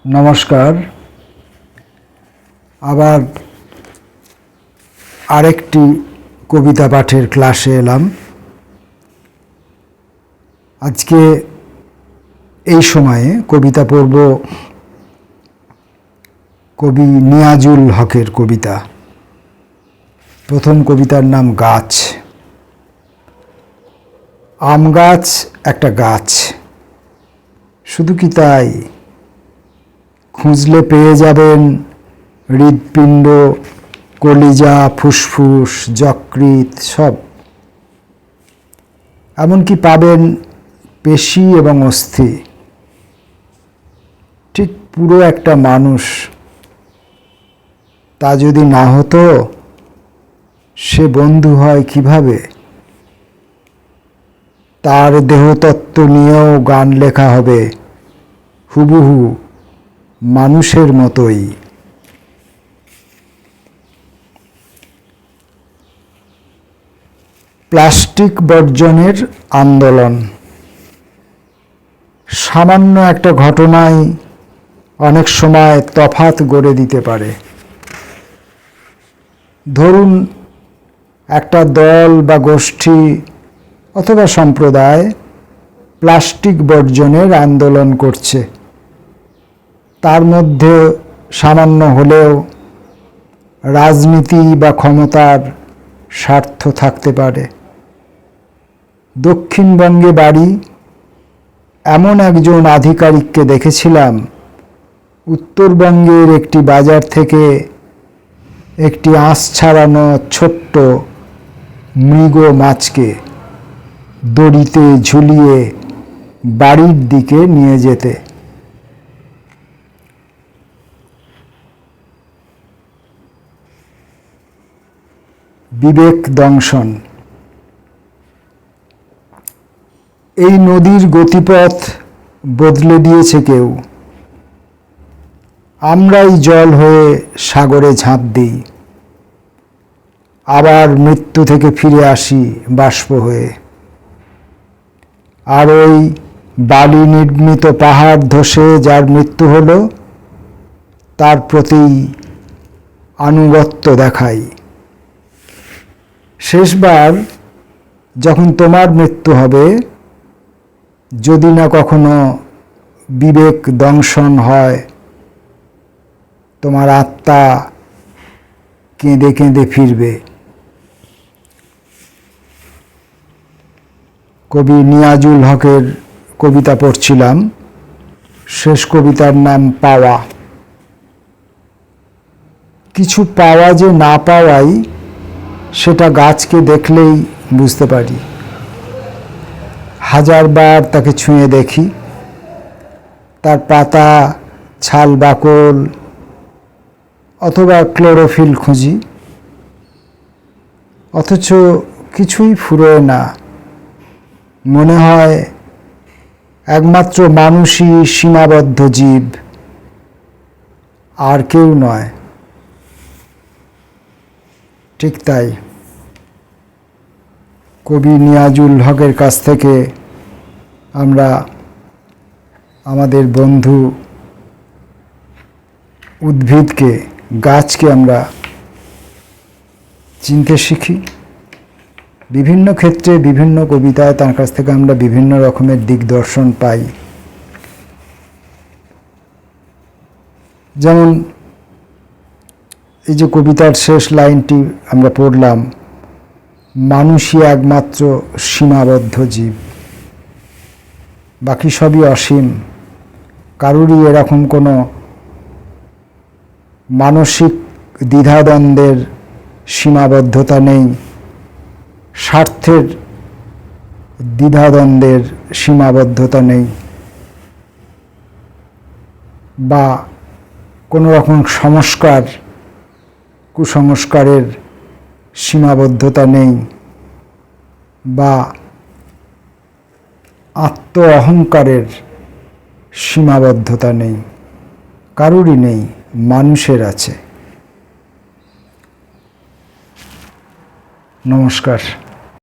নমস্কার। আবার আরেকটি কবিতা পাঠের ক্লাসে এলাম। আজকে এই সময়ে কবিতা পড়ব কবি নিয়াজুল হকের কবিতা। প্রথম কবিতার নাম গাছ। আম গাছ একটা গাছ, শুধু কি তাই? খুঁজলে পেয়ে যাবেন হৃৎপিণ্ড, কলিজা, ফুসফুস, যকৃৎ সব। এমনকি পাবেন পেশি এবং অস্থি। ঠিক পুরো একটা মানুষ। তা যদি না হতো, সে বন্ধু হয় কিভাবে? তার দেহতত্ত্ব নিয়েও গান লেখা হবে, হুবহু মানুষের মতোই। প্লাস্টিক বর্জনের আন্দোলন। সামান্য একটা ঘটনাই অনেক সময় তফাৎ গড়ে দিতে পারে। ধরুন, একটা দল বা গোষ্ঠী অথবা সম্প্রদায় প্লাস্টিক বর্জনের আন্দোলন করছে। তার মধ্যে সামান্য হলেও রাজনীতি বা ক্ষমতার স্বার্থ থাকতে পারে। দক্ষিণবঙ্গে বাড়ি, এমন একজন আধিকারিককে দেখেছিলাম উত্তরবঙ্গের একটি বাজার থেকে একটি আঁশ ছাড়ানো ছোট্ট মৃগ মাছকে দড়িতে ঝুলিয়ে বাড়ির দিকে নিয়ে যেতে। বিবেক দংশন। এই নদীর গতিপথ বদলে দিয়েছে কেউ। আমরাই জল হয়ে সাগরে ঝাঁপ দিই, আবার মৃত্যু থেকে ফিরে আসি বাষ্প হয়ে। আর ওই বালি নির্মিত পাহাড় ধসে যার মৃত্যু হলো, তার প্রতি আনুগত্য দেখাই। শেষবার যখন তোমার মৃত্যু হবে, যদি না কখনো বিবেক দংশন হয়, তোমার আত্মা কেঁদে কেঁদে ফিরবে। কবি নিয়াজুল হকের কবিতা পড়ছিলাম। শেষ কবিতার নাম পাওয়া। কিছু পাওয়া যে না পাওয়াই, সেটা গাছকে দেখলেই বুঝতে পারি। হাজারবার তাকে ছুঁয়ে দেখি, তার পাতা, ছাল, বাকল অথবা ক্লোরোফিল খুঁজি, অথচ কিছুই ফুরোয় না। মনে হয় একমাত্র মানুষই সীমাবদ্ধ জীব, আর কেউ নয়। ঠিক তাই, কবি নিয়াজুল হকের কাছ থেকে আমরা আমাদের বন্ধু উদ্ভিদকে, গাছকে আমরা চিনতে শিখি। বিভিন্ন ক্ষেত্রে বিভিন্ন কবিতায় তার কাছ থেকে আমরা বিভিন্ন রকমের দিগদর্শন পাই। যেমন এই যে কবিতার শেষ লাইনটি আমরা পড়লাম, মানুষই একমাত্র সীমাবদ্ধ জীব, বাকি সবই অসীম। কারোরই এরকম কোনো মানসিক দ্বিধাদ্বন্দ্বের সীমাবদ্ধতা নেই, স্বার্থের দ্বিধাদ্বন্দ্বের সীমাবদ্ধতা নেই, বা কোনো রকম সংস্কার কুসংস্কারের সীমাবদ্ধতা নেই, বা আত্ম অহংকারের সীমাবদ্ধতা নেই। কারোরই নেই, মানুষের আছে। নমস্কার।